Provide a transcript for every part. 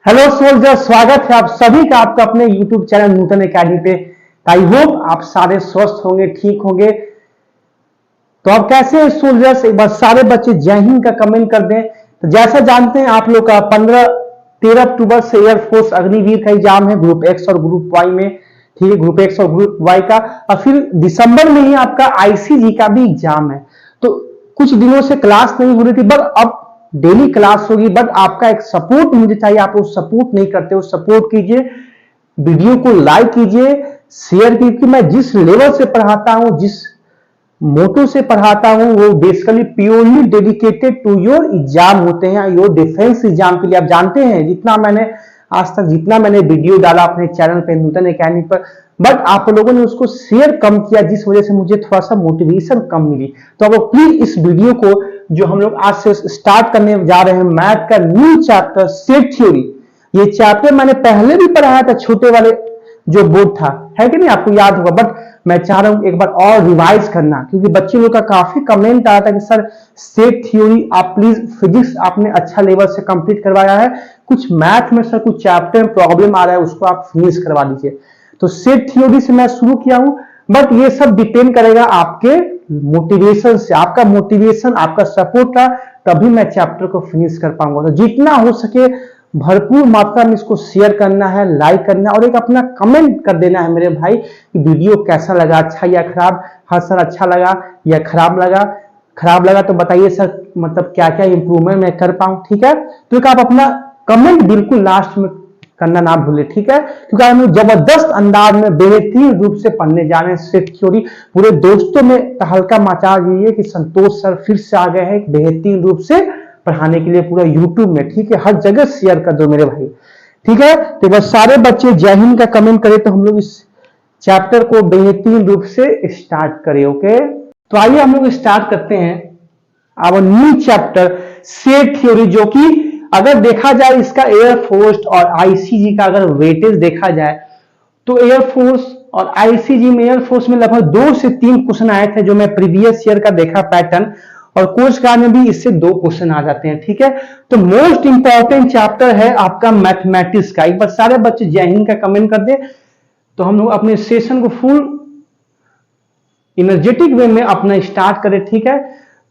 Hello soldier, स्वागत है आप सभी का आपका अपने YouTube चैनल नूतन एकेडमी पे। आई होप आप सारे स्वस्थ होंगे, ठीक होंगे। तो आप कैसे हैं सोल्जर्स? एक बार सारे बच्चे जय हिंद का कमेंट कर दें। तो जैसा जानते हैं आप लोग का 13 अक्टूबर से एयरफोर्स अग्निवीर का एग्जाम है, ग्रुप एक्स और ग्रुप वाई में। ठीक है, ग्रुप एक्स और ग्रुप वाई का। और फिर दिसंबर में ही आपका आईसीजी का भी एग्जाम है। तो कुछ दिनों से क्लास नहीं हो रही थी, बट अब डेली क्लास होगी। बट आपका एक सपोर्ट मुझे चाहिए, आप वो सपोर्ट नहीं करते हो। सपोर्ट कीजिए, वीडियो को लाइक कीजिए, शेयर कीजिए। क्योंकि मैं जिस लेवल से पढ़ाता हूं, जिस मोटो से पढ़ाता हूं, वो basically purely dedicated to your exam होते हैं, योर डिफेंस एग्जाम के लिए। आप जानते हैं जितना मैंने आज तक जितना मैंने वीडियो डाला अपने चैनल पे नूतन एकेडमी पर, बट आप लोगों ने उसको शेयर कम किया, जिस वजह से मुझे थोड़ा सा मोटिवेशन कम मिली। तो अब प्लीज इस वीडियो को जो हम लोग आज से स्टार्ट करने जा रहे हैं, मैथ का न्यू चैप्टर सेट थ्योरी। ये चैप्टर मैंने पहले भी पढ़ाया था, छोटे वाले जो बोर्ड था, है कि नहीं, आपको याद होगा। बट मैं चाह रहा हूं एक बार और रिवाइज करना, क्योंकि बच्चे लोग का काफी कमेंट आया था कि सर सेट थ्योरी आप प्लीज, फिजिक्स आपने अच्छा लेवल से कंप्लीट करवाया है, कुछ मैथ में सर कुछ चैप्टर में प्रॉब्लम आ रहा है, उसको आप फिनिश करवा दीजिए। तो सेट थ्योरी से मैं शुरू किया हूं, बट ये सब डिपेंड करेगा आपके मोटिवेशन से। आपका मोटिवेशन, आपका सपोर्ट था, तभी मैं चैप्टर को फिनिश कर पाऊंगा। तो जितना हो सके भरपूर मात्रा में इसको शेयर करना है, लाइक करना है, और एक अपना कमेंट कर देना है मेरे भाई कि वीडियो कैसा लगा, अच्छा या खराब। हाँ सर, अच्छा लगा या खराब लगा। खराब लगा तो बताइए सर, मतलब क्या क्या इंप्रूवमेंट मैं कर पाऊं। ठीक है, तो एक आप अपना कमेंट बिल्कुल लास्ट में करना ना भूले, ठीक है। क्योंकि हम लोग जबरदस्त अंदाज में बेहतरीन रूप से पढ़ने जा रहे हैं सेट थ्योरी। पूरे दोस्तों में तहलका मचा दीजिए कि संतोष सर फिर से आ गए हैं बेहतरीन रूप से पढ़ाने के लिए पूरा यूट्यूब में। ठीक है, हर जगह शेयर कर दो मेरे भाई, ठीक है। तो बस सारे बच्चे जय हिंद का कमेंट करें तो हम लोग इस चैप्टर को बेहतरीन रूप से स्टार्ट करें। ओके, तो आइए हम लोग स्टार्ट करते हैं अब न्यू चैप्टर सेट थ्योरी, जो कि अगर देखा जाए इसका एयरफोर्स और आईसीजी का अगर वेटेज देखा जाए तो एयरफोर्स और आईसीजी में, एयरफोर्स में लगभग 2 से 3 क्वेश्चन आए थे जो मैं प्रीवियस ईयर का देखा पैटर्न, और कोस्ट गार्ड में भी इससे 2 क्वेश्चन आ जाते हैं। ठीक है, तो मोस्ट इंपॉर्टेंट चैप्टर है आपका मैथमेटिक्स का। एक बार सारे बच्चे जय हिंद का कमेंट कर दे तो हम लोग अपने सेशन को फुल एनर्जेटिक वे में अपना स्टार्ट करें। ठीक है,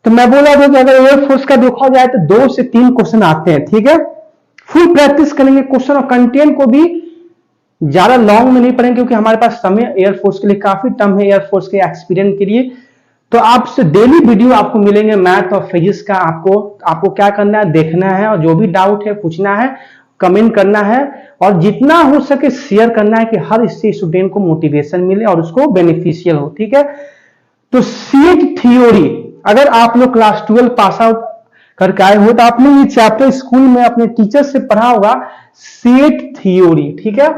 तो मैं बोला था कि अगर एयरफोर्स का देखा जाए तो 2 से 3 क्वेश्चन आते हैं। ठीक है, फुल प्रैक्टिस करेंगे क्वेश्चन, और कंटेंट को भी ज्यादा लॉन्ग में नहीं पढ़ेंगे क्योंकि हमारे पास समय एयरफोर्स के लिए काफी कम है, एयरफोर्स के एक्सपीरियंस के लिए। तो आपसे डेली वीडियो आपको मिलेंगे मैथ और फिजिक्स का। आपको क्या करना है, देखना है, और जो भी डाउट है पूछना है, कमेंट करना है, और जितना हो सके शेयर करना है कि हर इससे स्टूडेंट को मोटिवेशन मिले और उसको बेनिफिशियल हो। ठीक है, तो सेट थ्योरी अगर आप लोग क्लास 12 पास आउट करके आए हो तो आपने ये चैप्टर स्कूल में अपने टीचर से पढ़ा होगा, सेट थ्योरी। ठीक है,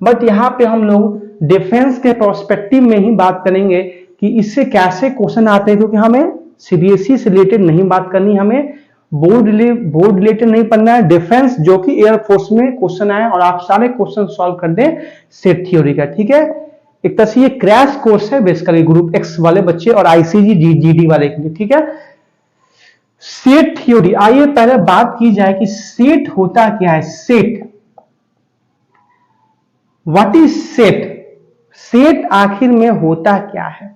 बट यहां पे हम लोग डिफेंस के प्रोस्पेक्टिव में ही बात करेंगे कि इससे कैसे क्वेश्चन आते हैं, क्योंकि हमें सीबीएसई से रिलेटेड नहीं बात करनी, हमें बोर्ड रिलेटेड नहीं पढ़ना है। डिफेंस जो कि एयरफोर्स में क्वेश्चन आए और आप सारे क्वेश्चन सॉल्व कर दें सेट थ्योरी का। ठीक है, एक तरह से ये क्रैश कोर्स है बेसिकली ग्रुप एक्स वाले बच्चे और आईसीजी जीडी वाले के लिए। ठीक है, सेट थ्योरी, आइए पहले बात की जाए कि सेट होता क्या है। Set, what is set? Set आखिर में होता क्या है?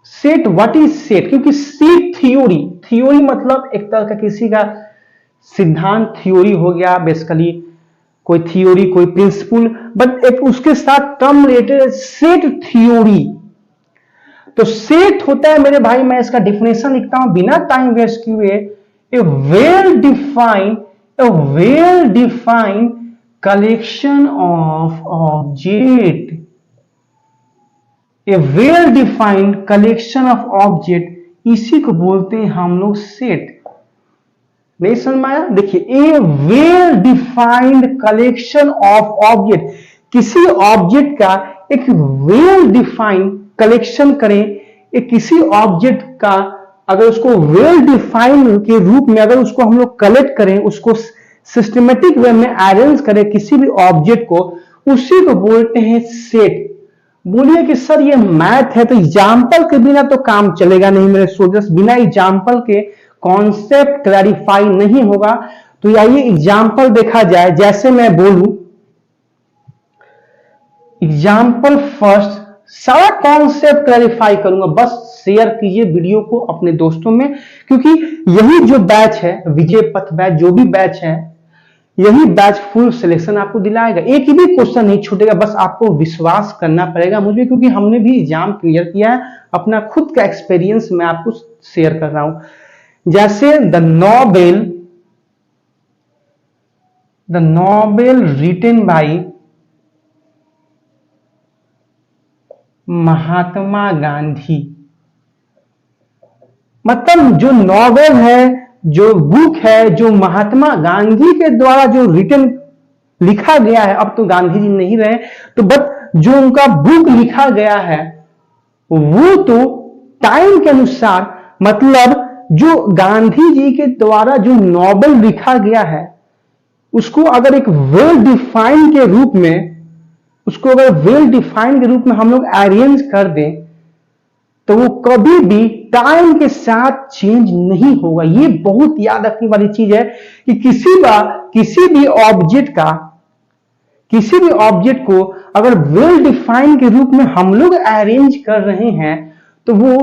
Set, what is set? क्योंकि सेट थ्योरी, थ्योरी मतलब एक तरह का किसी का सिद्धांत, थ्योरी हो गया बेसिकली कोई थ्योरी, कोई प्रिंसिपल, बट एक उसके साथ टर्म रिलेटेड सेट थ्योरी। तो सेट होता है मेरे भाई, मैं इसका डिफिनेशन लिखता हूं बिना टाइम वेस्ट किए, a well defined collection of object, a well defined collection of object, इसी को बोलते हैं हम लोग सेट। नहीं समझ में आया? देखिए, a well defined collection of object, किसी ऑब्जेक्ट का एक वेल डिफाइंड कलेक्शन करें, एक किसी ऑब्जेक्ट का अगर उसको वेल डिफाइंड के रूप में अगर उसको हम लोग कलेक्ट करें, उसको सिस्टमेटिक वे में अरेंज करें किसी भी ऑब्जेक्ट को, उसी को बोलते हैं सेट। बोलिए कि सर ये मैथ है तो एग्जाम्पल के बिना तो काम चलेगा नहीं मेरे सोल्जर्स, बिना एग्जाम्पल के कॉन्सेप्ट क्लैरिफाई नहीं होगा। तो आइए एग्जाम्पल देखा जाए। जैसे मैं बोलूं एग्जाम्पल फर्स्ट, सारा कॉन्सेप्ट क्लैरिफाई करूंगा, बस शेयर कीजिए वीडियो को अपने दोस्तों में, क्योंकि यही जो बैच है विजय पथ बैच, जो भी बैच है यही बैच फुल सिलेक्शन आपको दिलाएगा, एक भी क्वेश्चन नहीं छूटेगा। बस आपको विश्वास करना पड़ेगा मुझ पे, क्योंकि हमने भी एग्जाम क्लियर किया है, अपना खुद का एक्सपीरियंस मैं आपको शेयर कर रहा हूं। जैसे the Nobel written by Mahatma Gandhi, मतलब जो नॉवेल है, जो बुक है, जो महात्मा गांधी के द्वारा जो रिटन लिखा गया है, अब तो गांधी जी नहीं रहे, तो बट जो उनका बुक लिखा गया है वो तो टाइम के अनुसार, मतलब जो गांधी जी के द्वारा जो नॉवेल लिखा गया है उसको अगर एक वेल डिफाइंड के रूप में, उसको अगर वेल डिफाइंड के रूप में हम लोग अरेंज कर दें तो वो कभी भी टाइम के साथ चेंज नहीं होगा। ये बहुत याद रखने वाली चीज है कि किसी भी ऑब्जेक्ट को अगर वेल डिफाइंड के रूप में हम लोग अरेंज कर रहे हैं तो वो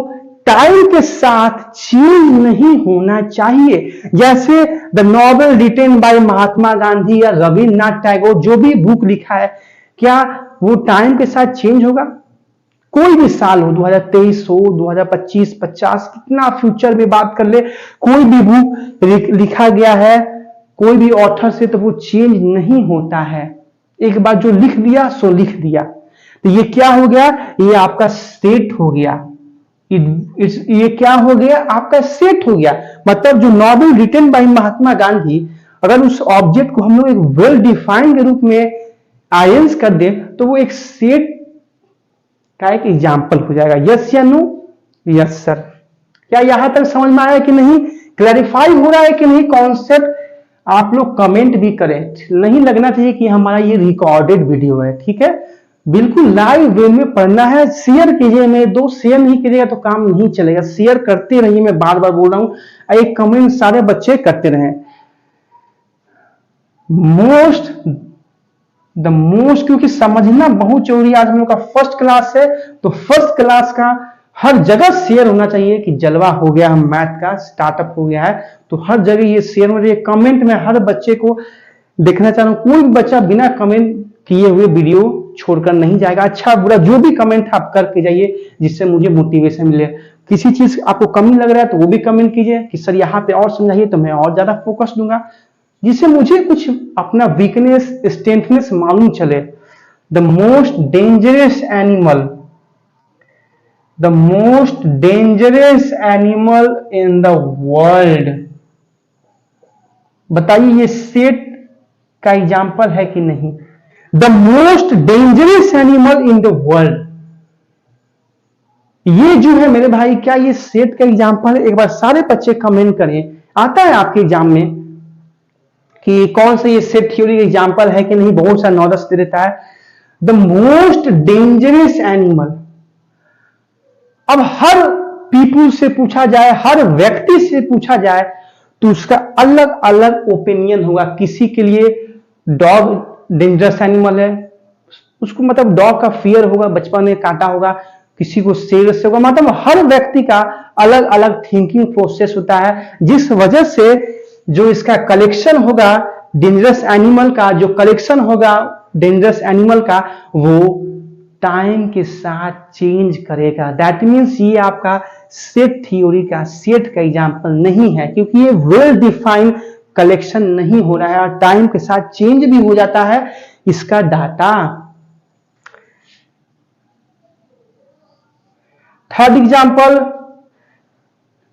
टाइम के साथ चेंज नहीं होना चाहिए। जैसे the novel written by Mahatma Gandhi या रविन्द्रनाथ टैगोर, जो भी बुक लिखा है, क्या वो टाइम के साथ चेंज होगा? कोई भी साल हो, 2023 हो, 2025, 50, कितना फ्यूचर में बात कर ले, कोई भी बुक लिखा गया है कोई भी ऑथर से, तो वो चेंज नहीं होता है। एक बार जो लिख दिया सो लिख दिया, तो ये क्या हो गया, ये आपका सेट हो गया। ये क्या हो गया, आपका सेट हो गया। मतलब जो novel written by Mahatma Gandhi, अगर उस ऑब्जेक्ट को हम लोग एक वेल डिफाइंड के रूप में अरेंज कर दे तो वो एक सेट का एक एग्जाम्पल हो जाएगा। यस या नो? Yes sir. क्या यहां तक समझ में आया कि नहीं? क्लैरिफाई हो रहा है कि नहीं कॉन्सेप्ट? आप लोग कमेंट भी करें, नहीं लगना चाहिए कि हमारा ये रिकॉर्डेड वीडियो है, ठीक है? बिल्कुल लाइव वे में पढ़ना है। शेयर कीजिए, मेरे दोस्त शेयर नहीं कीजिएगा तो काम नहीं चलेगा। शेयर करते रहिए, मैं बार बार बोल रहा हूं, एक कमेंट सारे बच्चे करते रहे। द मोस्ट, क्योंकि समझना बहुत जरूरी है। आज हम लोग का फर्स्ट क्लास है, तो फर्स्ट क्लास का हर जगह शेयर होना चाहिए कि जलवा हो गया, हम मैथ का स्टार्टअप हो गया है, तो हर जगह ये शेयर हो रही है। कमेंट में हर बच्चे को देखना चाह रहा हूं, कोई बच्चा बिना कमेंट किए हुए वीडियो छोड़कर नहीं जाएगा। अच्छा बुरा जो भी कमेंट आप करके जाइए, जिससे मुझे मोटिवेशन मिले। किसी चीज आपको कमी लग रहा है तो वो भी कमेंट कीजिए कि सर यहाँ पे और समझाइए, तो मैं और ज्यादा फोकस दूंगा, जिससे मुझे कुछ अपना वीकनेस स्ट्रेंथनेस मालूम चले। The most dangerous animal in the world, बताइए ये सेट का एग्जाम्पल है कि नहीं? The most dangerous animal in the world, ये जो है मेरे भाई, क्या ये सेट का एग्जाम्पल है? एक बार सारे बच्चे कमेंट करें। आता है आपके एग्जाम में कि कौन सा ये सेट थ्योरी का एग्जाम्पल है कि नहीं? बहुत सा नॉलेज दे देता है। द मोस्ट डेंजरस एनिमल, अब हर पीपुल से पूछा जाए, हर व्यक्ति से पूछा जाए तो उसका अलग अलग ओपिनियन होगा। किसी के लिए डॉग डेंजरस एनिमल है, उसको मतलब डॉग का फियर होगा, बचपन में काटा होगा, किसी को शेर से होगा, मतलब हर व्यक्ति का अलग अलग थिंकिंग प्रोसेस होता है, जिस वजह से जो इसका कलेक्शन होगा डेंजरस एनिमल का, जो कलेक्शन होगा डेंजरस एनिमल का, वो टाइम के साथ चेंज करेगा। दैट मीन्स ये आपका सेट थ्योरी का, सेट का एग्जाम्पल नहीं है, क्योंकि ये वेल डिफाइंड कलेक्शन नहीं हो रहा है और टाइम के साथ चेंज भी हो जाता है इसका data. Third example,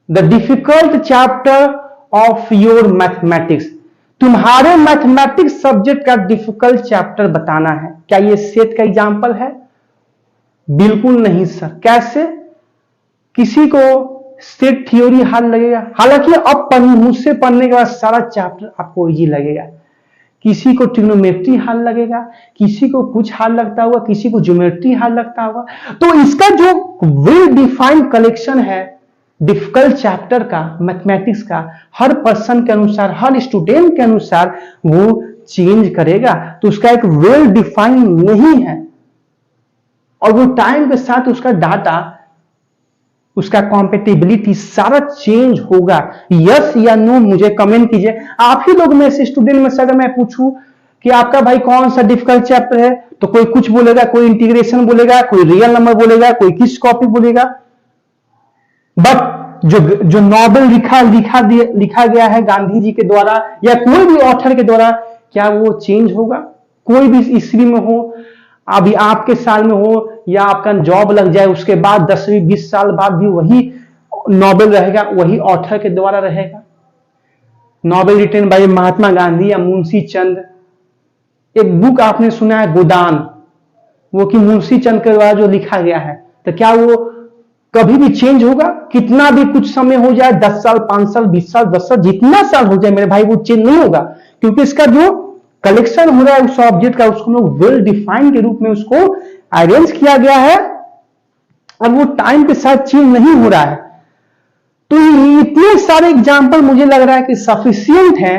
the difficult chapter of your mathematics, तुम्हारे मैथमेटिक्स सब्जेक्ट का डिफिकल्ट चैप्टर बताना है। क्या ये सेट का एग्जाम्पल है? बिल्कुल नहीं सर। कैसे? किसी को सेट थ्योरी हार्ड लगेगा, हालांकि अब मुझसे पढ़ने के बाद सारा चैप्टर आपको इजी लगेगा। किसी को ट्रिग्नोमेट्री हार्ड लगेगा, किसी को कुछ हार्ड लगता होगा, किसी को ज्योमेट्री हार्ड लगता होगा। तो इसका जो वेल डिफाइंड कलेक्शन है डिफिकल्ट चैप्टर का, मैथमेटिक्स का, हर पर्सन के अनुसार, हर स्टूडेंट के अनुसार वो चेंज करेगा। तो उसका एक वेल डिफाइंड नहीं है, और वो टाइम के साथ उसका डाटा, उसका कॉम्पेटिबिलिटी सारा चेंज होगा। यस या नो मुझे कमेंट कीजिए। आप ही लोग में से स्टूडेंट में से अगर मैं पूछूं कि आपका भाई कौन सा डिफिकल्ट चैप्टर है, तो कोई कुछ बोलेगा, कोई इंटीग्रेशन बोलेगा, कोई रियल नंबर बोलेगा, कोई किस टॉपिक बोलेगा। बट जो नॉवेल लिखा गया है गांधी जी के द्वारा या कोई भी ऑथर के द्वारा, क्या वो चेंज होगा? कोई भी ईस्वी में हो, अभी आपके साल में हो, या आपका जॉब लग जाए उसके बाद 10-20 साल बाद भी वही नॉवेल रहेगा, वही ऑथर के द्वारा रहेगा। Novel written by Mahatma Gandhi या मुंशी चंद। एक बुक आपने सुना है गोदान, वो कि मुंशी चंद के द्वारा जो लिखा गया है, तो क्या वो कभी भी चेंज होगा? कितना भी कुछ समय हो जाए, 10 साल, 5 साल, 20 साल, 10 साल, जितना साल हो जाए मेरे भाई, वो चेंज नहीं होगा, क्योंकि इसका जो कलेक्शन हो रहा है उस ऑब्जेक्ट का, उसको लोग वेल डिफाइंड के रूप में उसको अरेंज किया गया है, और वो टाइम के साथ चेंज नहीं हो रहा है। तो इतने सारे एग्जाम्पल मुझे लग रहा है कि सफिशियंट है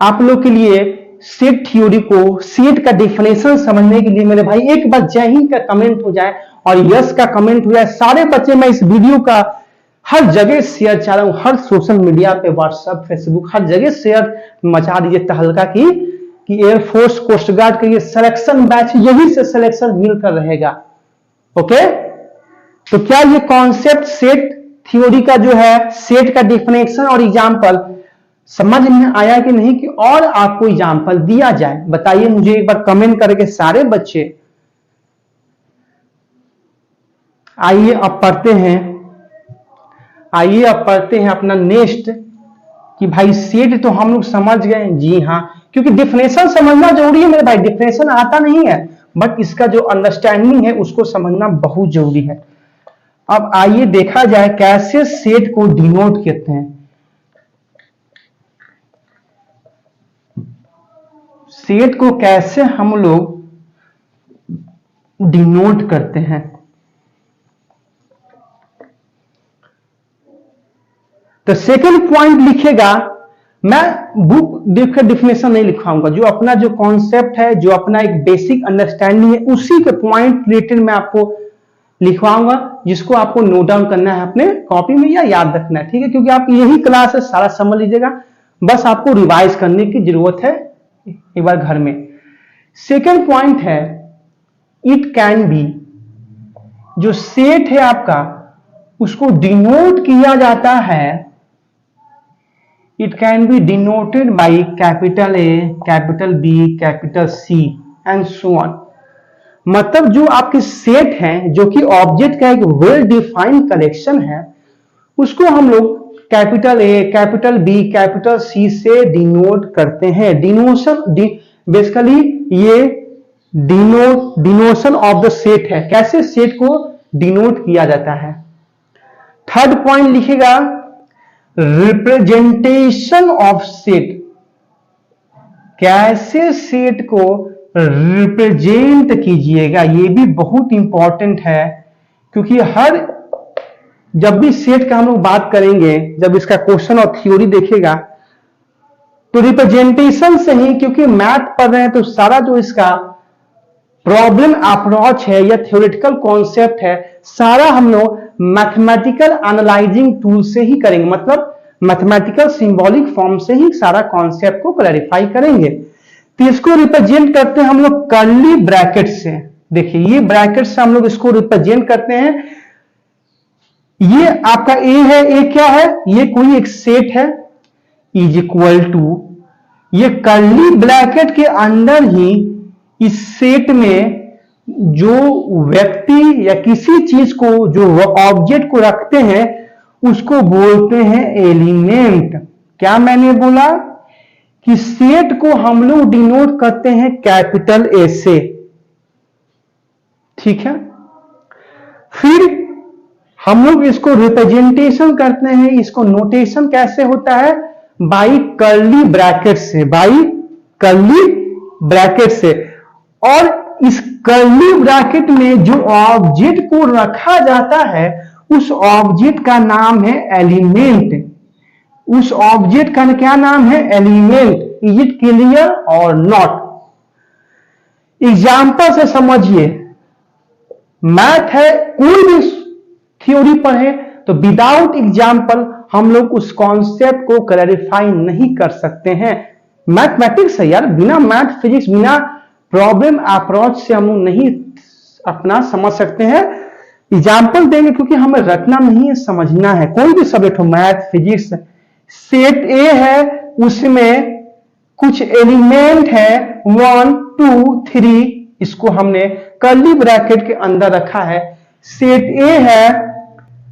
आप लोग के लिए सेट थ्योरी को, सेट का डेफिनेशन समझने के लिए। मेरे भाई एक बार जय हिंद का कमेंट हो जाए और यस का कमेंट हो जाए। सारे बच्चे, मैं इस वीडियो का हर जगह शेयर चाह रहा हूं, हर सोशल मीडिया पे, व्हाट्सएप, फेसबुक, हर जगह शेयर मचा दीजिए तहलका की कि एयरफोर्स, कोस्ट गार्ड के ये सिलेक्शन बैच, यही से सिलेक्शन मिलकर रहेगा। ओके, तो क्या ये कॉन्सेप्ट सेट थ्योरी का जो है, सेट का डेफिनेशन और एग्जाम्पल समझ में आया कि नहीं, कि और आपको एग्जाम्पल दिया जाए? बताइए मुझे एक बार कमेंट करके सारे बच्चे। आइए अब पढ़ते हैं अपना नेक्स्ट, कि भाई सेट तो हम लोग समझ गए। जी हाँ, क्योंकि डेफिनेशन समझना जरूरी है मेरे भाई। डेफिनेशन आता नहीं है, बट इसका जो अंडरस्टैंडिंग है उसको समझना बहुत जरूरी है। अब आइए देखा जाए कैसे सेट को डिनोट करते हैं। सेट को कैसे हम लोग डिनोट करते हैं। तो सेकंड पॉइंट लिखेगा, मैं बुक देखकर डेफिनेशन नहीं लिखवाऊंगा, जो अपना जो कॉन्सेप्ट है, जो अपना एक बेसिक अंडरस्टैंडिंग है, उसी के पॉइंट रिलेटेड मैं आपको लिखवाऊंगा, जिसको आपको नोट डाउन करना है अपने कॉपी में या याद रखना है। ठीक है, क्योंकि आप यही क्लास है, सारा समझ लीजिएगा, बस आपको रिवाइज करने की जरूरत है एक बार घर में। सेकंड पॉइंट है, इट कैन बी, जो सेट है आपका उसको डिनोट किया जाता है। It can be denoted by capital A, capital B, capital C and so on. मतलब जो आपके सेट हैं, जो कि ऑब्जेक्ट का एक वेल डिफाइंड कलेक्शन है, उसको हम लोग capital A, capital B, capital C से डिनोट करते हैं। डिनोशन बेसिकली ये डिनोशन ऑफ द सेट है, कैसे सेट को डिनोट किया जाता है। थर्ड पॉइंट लिखेगा, रिप्रेजेंटेशन ऑफ सेट, कैसे सेट को रिप्रेजेंट कीजिएगा। ये भी बहुत इंपॉर्टेंट है, क्योंकि जब भी सेट का हम लोग बात करेंगे, जब इसका क्वेश्चन और थ्योरी देखेगा, तो रिप्रेजेंटेशन से ही, क्योंकि मैथ पढ़ रहे हैं तो सारा जो इसका प्रॉब्लम अप्रोच है या थ्योरेटिकल कॉन्सेप्ट है, सारा हम लोग मैथमेटिकल एनालाइजिंग टूल से ही करेंगे। मतलब मैथमेटिकल सिंबॉलिक फॉर्म से ही सारा कॉन्सेप्ट को क्लैरिफाई करेंगे। तो इसको रिप्रेजेंट करते हैं हम लोग कर्ली ब्रैकेट से। देखिए, ये ब्रैकेट से हम लोग इसको रिप्रेजेंट करते हैं। ये आपका ए है, ए क्या है, ये कोई एक सेट है, इज इक्वल टू, ये कर्ली ब्रैकेट के अंदर ही इस सेट में जो व्यक्ति या किसी चीज को, जो ऑब्जेक्ट को रखते हैं, उसको बोलते हैं एलिमेंट। क्या मैंने बोला कि सेट को हम लोग डिनोट करते हैं कैपिटल ए से। ठीक है, फिर हम लोग इसको रिप्रेजेंटेशन करते हैं, इसको नोटेशन कैसे होता है, बाई कर्ली ब्रैकेट से, बाई कर्ली ब्रैकेट से। और इस कर्ली ब्रैकेट में जो ऑब्जेक्ट को रखा जाता है उस ऑब्जेक्ट का नाम है एलिमेंट। उस ऑब्जेक्ट का क्या नाम है? एलिमेंट। इज इट क्लियर और नॉट? एग्जाम्पल से समझिए। मैथ है, कोई भी थ्योरी पढ़े तो विदाउट एग्जाम्पल हम लोग उस कॉन्सेप्ट को क्लैरिफाई नहीं कर सकते हैं। मैथमेटिक्स है यार, बिना मैथ फिजिक्स, बिना प्रॉब्लम अप्रोच से हम लोग नहीं अपना समझ सकते हैं। एग्जाम्पल देंगे क्योंकि हमें रटना नहीं है, समझना है। कोई भी सब्जेक्ट हो, मैथ फिजिक्स, सेट ए है, उसमें कुछ एलिमेंट है 1 2 3, इसको हमने कर्ली ब्रैकेट के अंदर रखा है। सेट ए है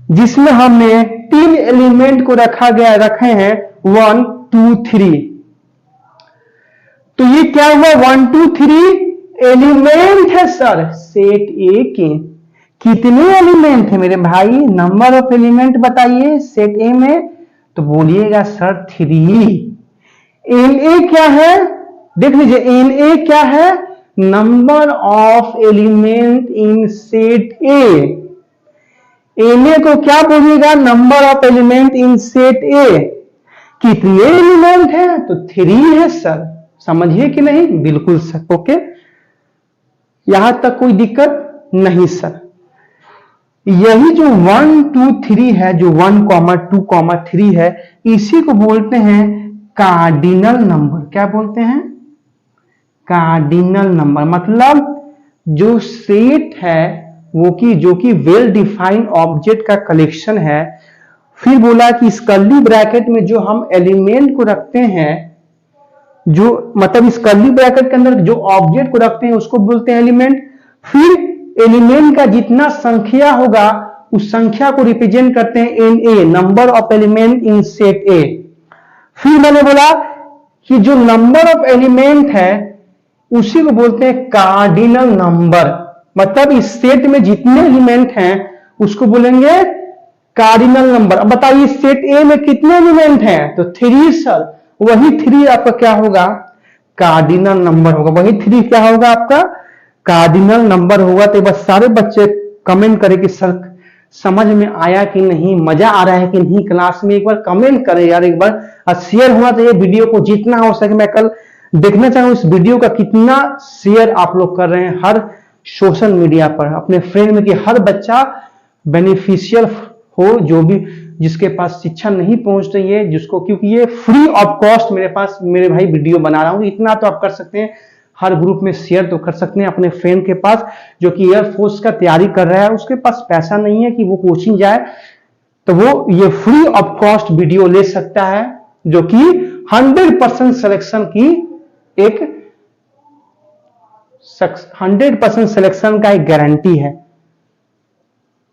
जिसमें हमने 3 एलिमेंट को रखे हैं 1 2 3। तो ये क्या हुआ? 1 2 3 एलिमेंट है सर सेट ए के। कितने एलिमेंट है मेरे भाई? नंबर ऑफ एलिमेंट बताइए सेट ए में। तो बोलिएगा सर 3। एन ए क्या है? देख लीजिए, एन ए क्या है? Number of element in set A. N A को क्या बोलिएगा? Number of element in set A. कितने एलिमेंट है? तो 3 है सर। समझिए कि नहीं? बिल्कुल सर। ओके, यहां तक कोई दिक्कत नहीं सर। यही जो 1 2 3 है, जो 1, 2, 3 है, इसी को बोलते हैं कार्डिनल नंबर। क्या बोलते हैं? Cardinal number. मतलब जो सेट है वो जो कि वेल डिफाइंड ऑब्जेक्ट का कलेक्शन है। फिर बोला कि इस कर्ली ब्रैकेट में जो हम एलिमेंट को रखते हैं, जो मतलब इस कर्ली ब्रैकेट के अंदर जो ऑब्जेक्ट को रखते हैं उसको बोलते हैं एलिमेंट। फिर एलिमेंट का जितना संख्या होगा उस संख्या को रिप्रेजेंट करते हैं n A, number of element in set A. फिर मैंने बोला कि जो नंबर ऑफ एलिमेंट है उसी को बोलते हैं कार्डिनल नंबर। मतलब इस सेट में जितने एलिमेंट हैं उसको बोलेंगे कार्डिनल नंबर। अब बताइए सेट ए में कितने एलिमेंट हैं? तो 3 सर। वही 3 आपका क्या होगा? कार्डिनल नंबर होगा। वही 3 क्या होगा? आपका कार्डिनल नंबर होगा। तो बस सारे बच्चे कमेंट करें कि सर समझ में आया कि नहीं, मजा आ रहा है कि नहीं क्लास में। एक बार कमेंट करें यार, एक बार शेयर होना चाहिए वीडियो को जितना हो सके। मैं कल देखना चाहूँ इस वीडियो का कितना शेयर आप लोग कर रहे हैं हर सोशल मीडिया पर अपने फ्रेंड में, कि हर बच्चा बेनिफिशियल हो, जो भी जिसके पास शिक्षा नहीं पहुंच रही है, जिसको, क्योंकि ये फ्री ऑफ कॉस्ट मेरे पास मेरे भाई वीडियो बना रहा हूं। इतना तो आप कर सकते हैं, हर ग्रुप में शेयर तो कर सकते हैं अपने फ्रेंड के पास जो कि एयरफोर्स का तैयारी कर रहा है, उसके पास पैसा नहीं है कि वो कोचिंग जाए, तो वो ये फ्री ऑफ कॉस्ट वीडियो ले सकता है, जो कि 100% सिलेक्शन की एक 100% सिलेक्शन का एक गारंटी है।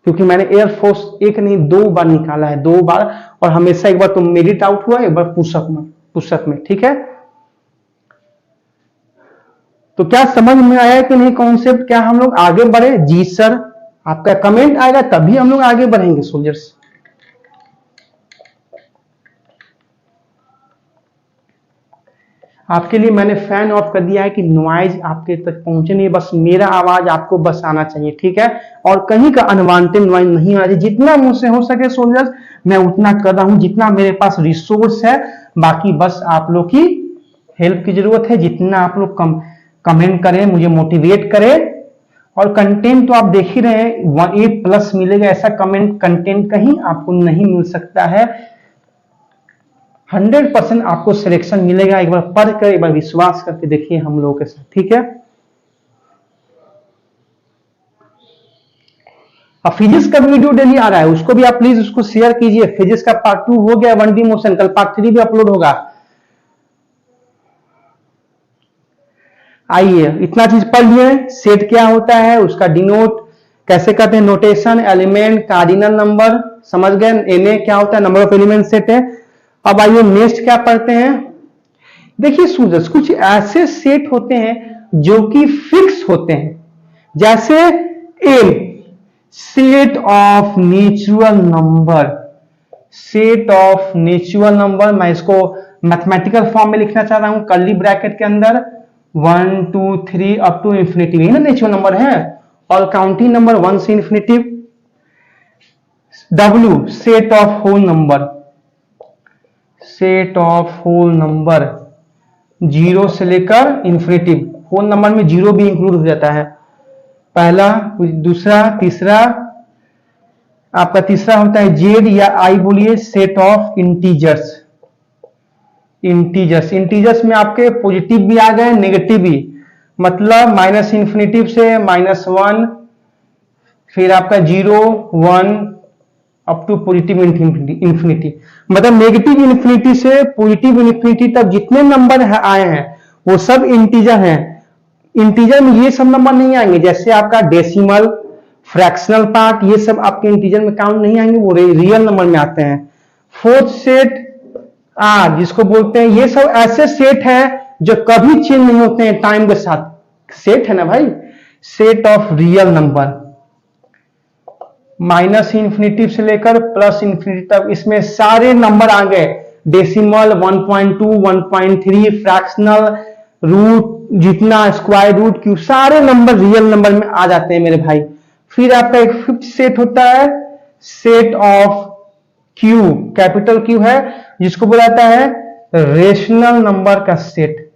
क्योंकि मैंने एयरफोर्स एक नहीं 2 बार निकाला है, 2 बार, और हमेशा एक बार तो मेरिट आउट हुआ, एक बार पुशअप में। ठीक है, तो क्या समझ में आया कि नहीं कॉन्सेप्ट? क्या हम लोग आगे बढ़े? जी सर। आपका कमेंट आएगा तभी हम लोग आगे बढ़ेंगे सोल्जर्स। आपके लिए मैंने फैन ऑफ कर दिया है कि नॉइज आपके तक पहुंचे नहीं, बस मेरा आवाज आपको बस आना चाहिए। ठीक है, और कहीं का अनवांटेड नॉइज नहीं आना चाहिए। जितना मुझसे हो सके सोल्जर्स मैं उतना कर रहा हूं, जितना मेरे पास रिसोर्स है। बाकी बस आप लोग की हेल्प की जरूरत है। जितना आप लोग कमेंट करें, मुझे मोटिवेट करें, और कंटेंट तो आप देख ही रहे हैं, 1A+ मिलेगा। ऐसा कंटेंट कहीं आपको नहीं मिल सकता है। 100% आपको सिलेक्शन मिलेगा। एक बार पढ़ कर, एक बार विश्वास करके देखिए हम लोगों के साथ। ठीक है, अब फिजिक्स का वीडियो डेली आ रहा है, उसको भी आप प्लीज उसको शेयर कीजिए। फिजिक्स का पार्ट 2 हो गया, 1D मोशन, कल पार्ट 3 भी अपलोड होगा। आइए इतना चीज पढ़ लिए। सेट क्या होता है, उसका डिनोट कैसे करते हैं, नोटेशन, एलिमेंट, कार्डिनल नंबर, समझ गए। Na क्या होता है, नंबर ऑफ एलिमेंट सेट है। अब आइए नेक्स्ट क्या पढ़ते हैं। देखिए स्टूडेंट्स, कुछ ऐसे सेट होते हैं जो कि फिक्स होते हैं, जैसे M, set of natural number. Set of natural number, मैं इसको मैथमेटिकल फॉर्म में लिखना चाह रहा हूं, कर्ली ब्रैकेट के अंदर 1 2 3 अप टू इंफिनिटी, ये ना नेचुरल नंबर है, और काउंटिंग नंबर 1 से infinity. W set of whole number, set of whole number zero से लेकर इंफिनिटी, होल नंबर में जीरो भी इंक्लूड हो जाता है। पहला, दूसरा, तीसरा, आपका तीसरा होता है जेड या आई बोलिए, set of integers. Integers, integers में आपके पॉजिटिव भी आ गए, नेगेटिव भी, मतलब माइनस इंफिनिटी से -1, फिर आपका 0, 1 अप टू पॉजिटिव इंफिनिटी। मतलब नेगेटिव इंफिनिटी से पॉजिटिव इंफिनिटी तक जितने नंबर आए हैं वो सब इंटीजर हैं। इंटीजर में ये सब नंबर नहीं आएंगे, जैसे आपका डेसिमल, फ्रैक्शनल पार्ट, ये सब आपके इंटीजर में काउंट नहीं आएंगे, वो रियल नंबर में आते हैं। फोर्थ सेट आर जिसको बोलते हैं, ये सब ऐसे सेट हैं जो कभी चेंज नहीं होते हैं टाइम के साथ। सेट है ना भाई, set of real number, minus infinity से लेकर प्लस इंफिनिटी तक इसमें सारे नंबर आ गए। डेसिमल 1.2, 1.3, फ्रैक्शनल, रूट, जितना स्क्वायर रूट, क्यूब, सारे नंबर रियल नंबर में आ जाते हैं मेरे भाई। फिर आपका एक फिफ्थ सेट होता है set of Q, capital Q है, जिसको बोला जाता है रेशनल नंबर का सेट,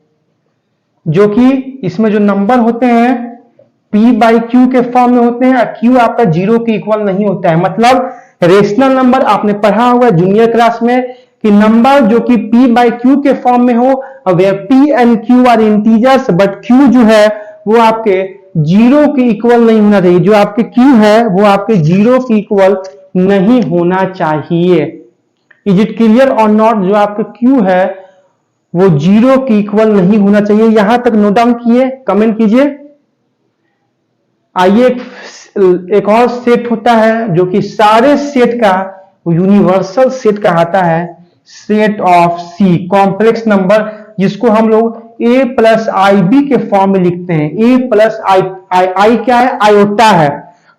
जो कि इसमें जो नंबर होते हैं p बाई क्यू के फॉर्म में होते हैं और q आपका जीरो के इक्वल नहीं होता है। मतलब रेशनल नंबर आपने पढ़ा हुआ जूनियर क्लास में कि नंबर जो कि p बाई क्यू के फॉर्म में हो, और p and q are integers but q जो है वो आपके जीरो के इक्वल नहीं होना चाहिए। जो आपके q है वो आपके जीरो के इक्वल नहीं होना चाहिए। इज इट क्लियर और नॉट? जो आपका q है वो जीरो के इक्वल नहीं होना चाहिए। यहां तक नोट डाउन किए, कमेंट कीजिए। आइए एक और सेट होता है जो कि सारे सेट का यूनिवर्सल सेट कहलाता है, set of C, complex number, जिसको हम लोग a प्लस आई बी के फॉर्म में लिखते हैं। a प्लस आई क्या है? आयोटा है।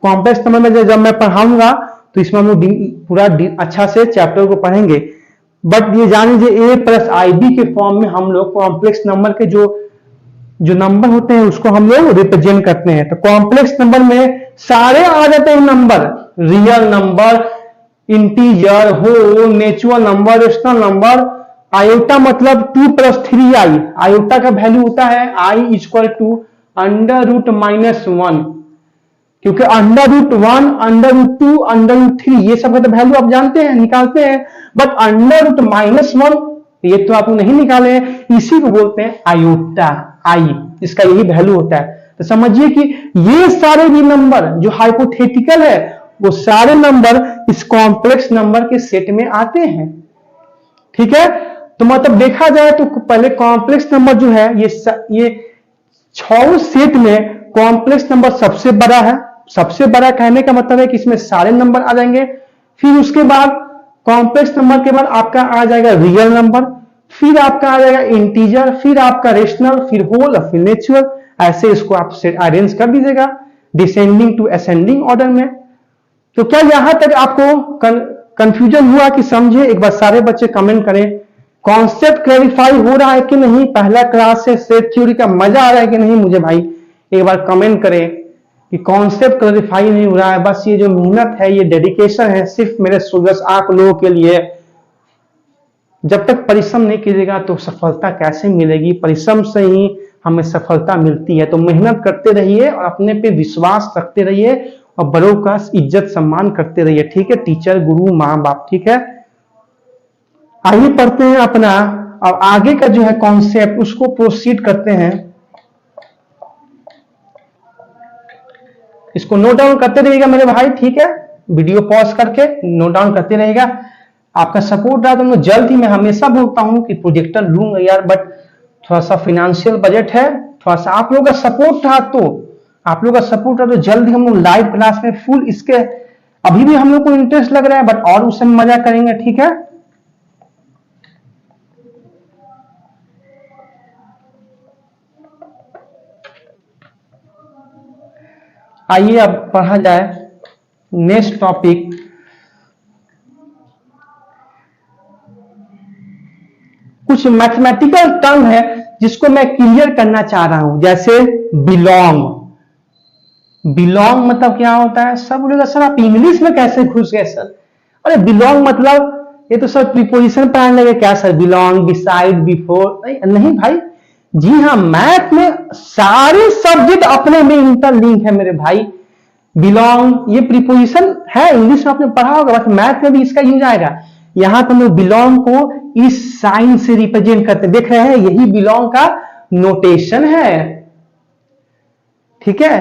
कॉम्प्लेक्स नंबर में जब मैं पढ़ाऊंगा तो इसमें हम लोग पूरा अच्छा से चैप्टर को पढ़ेंगे, बट ये जान लीजिए a प्लस आई बी के फॉर्म में हम लोग कॉम्प्लेक्स नंबर के जो नंबर होते हैं उसको हम लोग रिप्रेजेंट करते हैं। तो कॉम्प्लेक्स नंबर में सारे आ जाते हैं number, real number, integer, whole, natural number, rational number. Iota मतलब 2 प्लस 3i, आयोटा का वैल्यू होता है i equal to under root -1, क्योंकि under root 1, under root 2, under root 3 ये सब का तो वैल्यू आप जानते हैं, निकालते हैं, बट अंडर रूट -1 ये तो आप नहीं निकाले, इसी को बोलते हैं आयोटा, आई, इसका यही वैल्यू होता है। तो समझिए कि ये सारे भी नंबर जो हाइपोथेटिकल है वो सारे नंबर इस कॉम्प्लेक्स नंबर के सेट में आते हैं। ठीक है, तो मतलब देखा जाए तो पहले कॉम्प्लेक्स नंबर जो है ये 6 सेट में कॉम्प्लेक्स नंबर सबसे बड़ा है। सबसे बड़ा कहने का मतलब है कि इसमें सारे नंबर आ जाएंगे। फिर उसके बाद कॉम्प्लेक्स नंबर के बाद आपका आ जाएगा रियल नंबर, फिर आपका आ जाएगा इंटीजर, फिर आपका रेशनल, फिर होल, फिर नेचुरल। ऐसे इसको आप अरेंज कर दीजिएगा डिसेंडिंग टू असेंडिंग ऑर्डर में। तो क्या यहां तक आपको कंफ्यूजन हुआ कि समझे? एक बार सारे बच्चे कमेंट करें, कॉन्सेप्ट क्लैरिफाई हो रहा है कि नहीं? पहला क्लास से सेट थ्योरी का मजा आ रहा है कि नहीं? मुझे भाई एक बार कमेंट करें कि कॉन्सेप्ट क्लैरिफाई नहीं हो रहा है। बस ये जो मेहनत है, ये डेडिकेशन है सिर्फ मेरे स्टूडेंट्स आप लोगों के लिए। जब तक परिश्रम नहीं कीजिएगा तो सफलता कैसे मिलेगी? परिश्रम से ही हमें सफलता मिलती है। तो मेहनत करते रहिए और अपने पे विश्वास रखते रहिए और बड़ों का इज्जत सम्मान करते रहिए। ठीक है, टीचर, गुरु, माँ बाप। ठीक है, आइए पढ़ते हैं अपना और आगे का जो है कॉन्सेप्ट उसको प्रोसीड करते हैं। इसको नोट डाउन करते रहिएगा मेरे भाई। ठीक है, वीडियो पॉज करके नोट डाउन करते रहिएगा। आपका सपोर्ट रहा तो मैं जल्द ही, मैं हमेशा बोलता हूं कि प्रोजेक्टर लूंगा यार, बट थोड़ा सा फाइनेंशियल बजट है, थोड़ा सा आप लोगों का सपोर्ट रहा तो जल्द ही हम लोग लाइव क्लास में फुल इसके, अभी भी हम लोग को इंटरेस्ट लग रहा है बट और उससे मजा करेंगे। ठीक है, आइए अब पढ़ा जाए नेक्स्ट टॉपिक। कुछ मैथमेटिकल टर्म है जिसको मैं क्लियर करना चाह रहा हूं, जैसे बिलोंग। बिलोंग मतलब क्या होता है? सब बोलेगा सर आप इंग्लिश में कैसे घुस गए सर? अरे बिलोंग मतलब ये तो सर प्रीपोजिशन पढ़ाने लगे क्या सर, बिलोंग, बिसाइड, बिफोर, नहीं भाई। जी हाँ, मैथ में सारे सब्जेक्ट अपने में इंटरलिंक है मेरे भाई। बिलोंग ये प्रीपोजिशन है, इंग्लिश में आपने पढ़ा होगा, बस मैथ में भी इसका यूज आएगा। यहां पर हम लोग बिलोंग को इस साइन से रिप्रेजेंट करते देख रहे हैं, यही बिलोंग का नोटेशन है। ठीक है,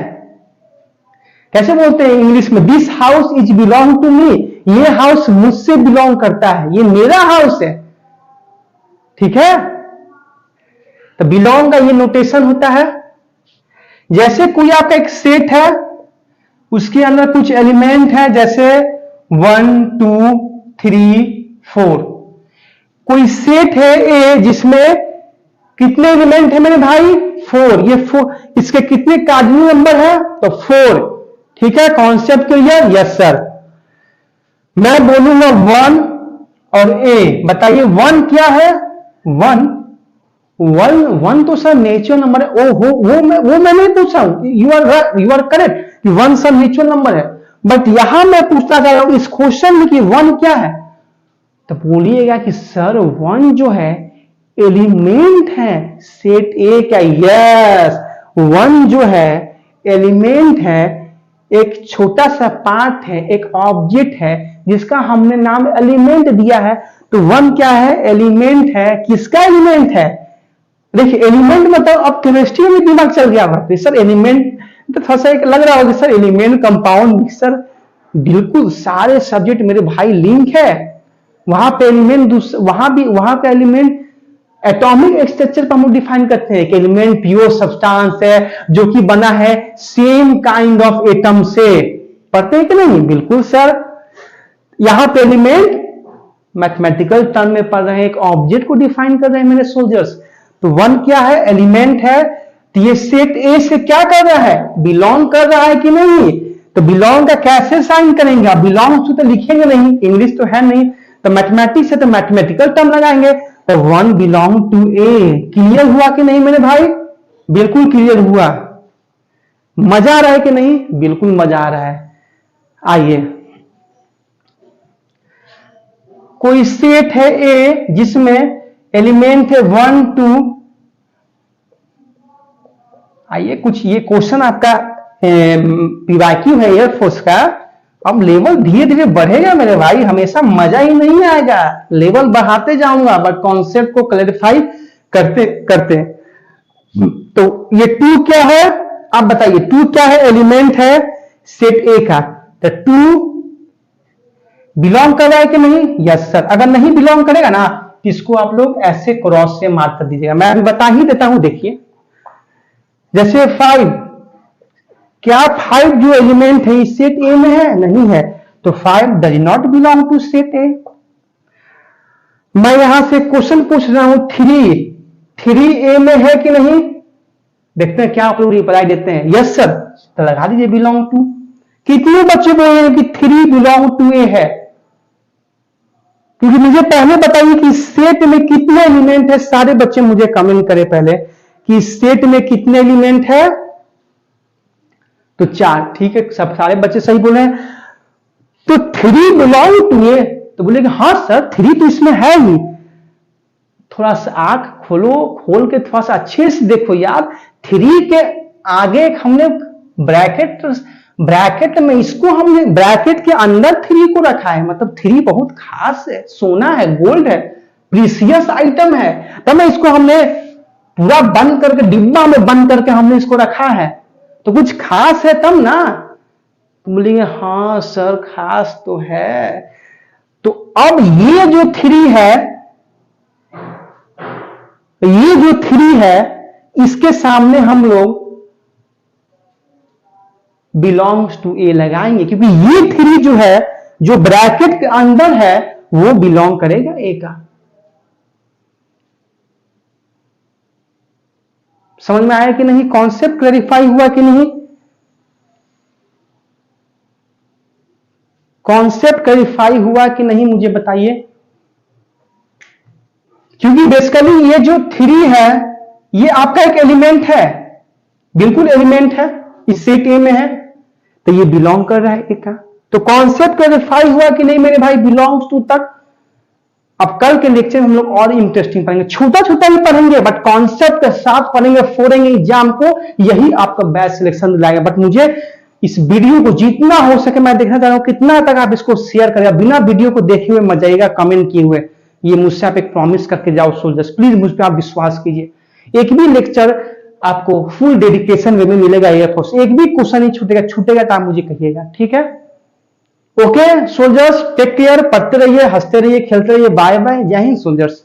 कैसे बोलते हैं इंग्लिश में, this house is belong to me, ये हाउस मुझसे बिलोंग करता है, ये मेरा हाउस है। ठीक है, तो बिलोंग का ये नोटेशन होता है। जैसे कोई आपका एक सेट है, उसके अंदर कुछ एलिमेंट है, जैसे 1 2 3 4, कोई सेट है ए जिसमें कितने एलिमेंट है मेरे भाई, 4, ये 4, इसके कितने कार्डिनल नंबर है, तो 4। ठीक है, कॉन्सेप्ट क्लियर, यस सर। मैं बोलूंगा 1 और ए, बताइए 1 क्या है, 1 तो सर नेचुरल नंबर है। वो मैं नहीं पूछा हूं, you are correct, 1 sir natural number है, बट यहां मैं पूछना चाह रहा हूं इस क्वेश्चन में कि 1 क्या है, तो बोलिएगा कि सर 1 जो है एलिमेंट है सेट ए का। यस, 1 जो है एलिमेंट है, एक छोटा सा पार्ट है, एक ऑब्जेक्ट है जिसका हमने नाम एलिमेंट दिया है। तो 1 क्या है, एलिमेंट है। किसका एलिमेंट है, देखिए एलिमेंट मतलब अब केमिस्ट्री में दिमाग चल गया है सर, एलिमेंट तो थोड़ा सा लग रहा होगा सर, एलिमेंट, कंपाउंड, मिक्सर, बिल्कुल सारे सब्जेक्ट मेरे भाई लिंक है। वहां पे एलिमेंट, वहां पे एलिमेंट एटॉमिक स्ट्रक्चर पर हम लोग डिफाइन करते हैं कि एलिमेंट प्योर सब्सटेंस है जो कि बना है सेम काइंड ऑफ एटम से, पढ़ते हैं कि नहीं, बिल्कुल सर। यहां पे एलिमेंट मैथमेटिकल टर्म में पढ़ रहे हैं, एक ऑब्जेक्ट को डिफाइन कर रहे हैं मेरे सोल्जर्स। तो 1 क्या है, एलिमेंट है। तो ये सेट ए से क्या कर रहा है, बिलोंग कर रहा है कि नहीं, तो बिलोंग का कैसे साइन करेंगे, आप बिलोंग तो लिखेंगे नहीं, इंग्लिश तो है नहीं, तो मैथमेटिक्स है तो मैथमेटिकल टर्म लगाएंगे। तो 1 बिलोंग टू ए, क्लियर हुआ कि नहीं मेरे भाई, बिल्कुल क्लियर हुआ। मजा आ रहा है कि नहीं, बिल्कुल मजा आ रहा है। आइए, कोई सेट है ए जिसमें एलिमेंट है 1 2, आइए कुछ ये क्वेश्चन आपका पीवाईक्यू है एयरफोर्स का। अब लेवल धीरे धीरे बढ़ेगा मेरे भाई, हमेशा मजा ही नहीं आएगा, लेवल बढ़ाते जाऊंगा, बट कॉन्सेप्ट को क्लैरिफाई करते करते। तो ये 2 क्या है, आप बताइए 2 क्या है, एलिमेंट है सेट ए का। तो 2 बिलोंग कर रहा है कि नहीं, यस सर। अगर नहीं बिलोंग करेगा ना, इसको आप लोग ऐसे क्रॉस से मार्क कर दीजिएगा, मैं अभी बता ही देता हूं। देखिए जैसे 5, क्या 5 जो एलिमेंट है इस सेट ए में है, नहीं है, तो 5 does not belong to set A. मैं यहां से क्वेश्चन पूछ रहा हूं, 3 ए में है कि नहीं, देखते हैं क्या आप लोग रिप्लाई देते हैं, यस सर, तो लगा दीजिए बिलोंग टू। कितने बच्चे बोल रहे हैं कि 3 बिलोंग टू ए है, क्योंकि मुझे पहले बताइए कि सेट में कितने एलिमेंट है, सारे बच्चे मुझे कमेंट करें पहले कि सेट में कितने एलिमेंट है, तो 4, ठीक है, सब सारे बच्चे सही बोले हैं। तो 3 बिलोंग टू ए, तो बोलेंगे हाँ सर 3 तो इसमें है ही। थोड़ा सा आंख खोल के थोड़ा सा अच्छे से देखो यार, 3 के आगे हमने ब्रैकेट में इसको हमने ब्रैकेट के अंदर 3 को रखा है, मतलब 3 बहुत खास है, सोना है, गोल्ड है, प्रीसियस आइटम है, तब मैं इसको हमने पूरा बंद करके, डिब्बा में बंद करके हमने इसको रखा है, तो कुछ खास है तब ना। तो बोलेंगे हाँ सर खास तो है। तो अब ये जो 3 है, ये जो 3 है, इसके सामने हम लोग बिलोंग्स टू ए लगाएंगे, क्योंकि ये 3 जो है, जो ब्रैकेट के अंदर है, वो बिलोंग करेगा ए का। समझ में आया कि नहीं, कॉन्सेप्ट क्लैरिफाई हुआ कि नहीं, कॉन्सेप्ट क्लैरिफाई हुआ कि नहीं मुझे बताइए। क्योंकि बेसिकली ये जो 3 है, ये आपका एक एलिमेंट है, बिल्कुल एलिमेंट है, इस सेट ए में है, तो ये बिलोंग कर रहा है ए का। तो कॉन्सेप्ट क्लैरिफाई हुआ कि नहीं मेरे भाई, बिलोंग्स टू तक। अब कल के लेक्चर में हम लोग और इंटरेस्टिंग पढ़ेंगे, छोटा छोटा ही पढ़ेंगे बट कॉन्सेप्ट के साथ पढ़ेंगे, फोड़ेंगे एग्जाम को, यही आपका बैच सिलेक्शन दिलाएगा। बट मुझे इस वीडियो को जितना हो सके मैं देखना चाह रहा हूं कितना तक आप इसको शेयर करेगा, बिना वीडियो को देखे हुए मत जाइएगा कमेंट किए हुए। ये मुझसे आप एक प्रॉमिस करके जाओ सोल्जर्स, प्लीज मुझ पर आप विश्वास कीजिए। एक भी लेक्चर आपको फुल डेडिकेशन वे में मिलेगा एयरफोर्स, एक भी क्वेश्चन नहीं छूटेगा, छूटेगा तो आप मुझे कहिएगा, ठीक है। ओके सोल्जर्स, टेक केयर, पढ़ते रहिए, हंसते रहिए, खेलते रहिए, बाय बाय, जय हिंद सोल्जर्स।